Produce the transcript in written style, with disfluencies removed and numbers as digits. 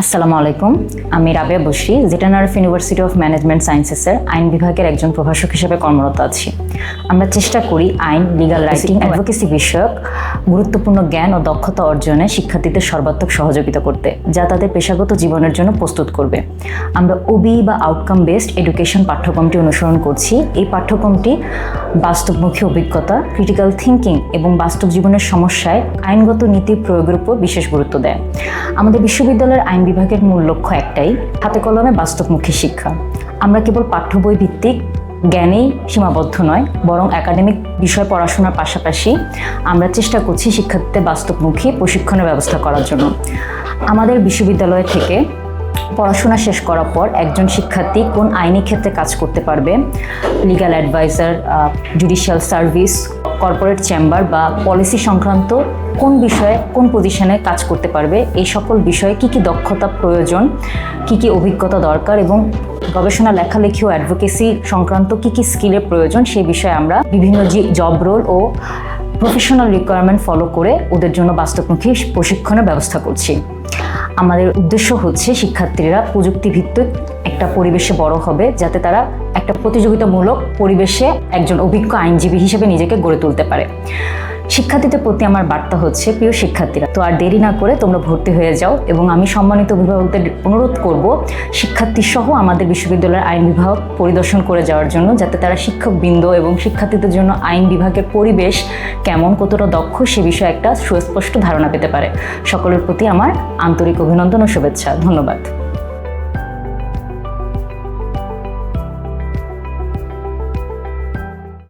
আসসালামু আলাইকুম। আমি রাবেয়া বশরি, জেটানারফ ইউনিভার্সিটি অফ ম্যানেজমেন্ট সায়েন্সেসের আইন বিভাগের একজন প্রভাষক হিসেবে কর্মরত আছি। আমরা চেষ্টা করি আইন, লিগ্যাল রাইটিং, অ্যাডভোকেসি বিষয়ক গুরুত্বপূর্ণ জ্ঞান ও দক্ষতা অর্জনে শিক্ষার্থীদের সর্বাত্মক সহযোগিতা করতে, যা তাদের পেশাগত জীবনের জন্য প্রস্তুত করবে। আমরা ওবি বা আউটকাম বেসড এডুকেশন পাঠ্যক্রমটি অনুসরণ করছি। এই পাঠ্যক্রমটি বাস্তবমুখী অভিজ্ঞতা, ক্রিটিক্যাল থিঙ্কিং এবং বাস্তব জীবনের সমস্যায় আইনগত নীতি প্রয়োগের উপর বিশেষ গুরুত্ব দেয়। আমাদের বিশ্ববিদ্যালয়ের আইন বিভাগের মূল লক্ষ্য একটাই, হাতে কলমে বাস্তবমুখী শিক্ষা। আমরা কেবল পাঠ্য বই ভিত্তিক জ্ঞানেই সীমাবদ্ধ নয়, বরং একাডেমিক বিষয় পড়াশোনার পাশাপাশি আমরা চেষ্টা করছি শিক্ষার্থীদের বাস্তবমুখী প্রশিক্ষণের ব্যবস্থা করার জন্য। আমাদের বিশ্ববিদ্যালয় থেকে পড়াশোনা শেষ করার পর একজন শিক্ষার্থী কোন আইনি ক্ষেত্রে কাজ করতে পারবে, legal adviser, judicial service, corporate chamber বা পলিসি সংক্রান্ত কোন বিষয়ে কোন পজিশনে কাজ করতে পারবে, এই সকল বিষয়ে কী কী দক্ষতা প্রয়োজন, কী কী অভিজ্ঞতা দরকার এবং গবেষণা লেখালেখি ও অ্যাডভোকেসি সংক্রান্ত কী কী স্কিলের প্রয়োজন, সেই বিষয়ে আমরা বিভিন্ন জব রোল ও প্রফেশনাল রিকোয়ারমেন্ট ফলো করে ওদের জন্য বাস্তবমুখী প্রশিক্ষণের ব্যবস্থা করছি। আমাদের উদ্দেশ্য হচ্ছে শিক্ষার্থীরা প্রযুক্তিভিত্তিক একটা পরিবেশে বড় হবে, যাতে তারা একটা প্রতিযোগিতামূলক পরিবেশে একজন অভিজ্ঞ আইনজীবী হিসেবে নিজেকে গড়ে তুলতে পারে। শিক্ষার্থীদের প্রতি আমার বার্তা হচ্ছে, প্রিয় শিক্ষার্থীরা, তো আর দেরি না করে তোমরা ভর্তি হয়ে যাও। এবং আমি সম্মানিত অভিভাবকদের অনুরোধ করব শিক্ষার্থী সহ আমাদের বিশ্ববিদ্যালয়ের আইন বিভাগ পরিদর্শন করে যাওয়ার জন্য, যাতে তারা শিক্ষকবৃন্দ এবং শিক্ষার্থীদের জন্য আইন বিভাগের পরিবেশ কেমন, কতটা দক্ষ সে বিষয়ে একটা সুস্পষ্ট ধারণা পেতে পারে। সকলের প্রতি আমার আন্তরিক অভিনন্দন ও শুভেচ্ছা। ধন্যবাদ।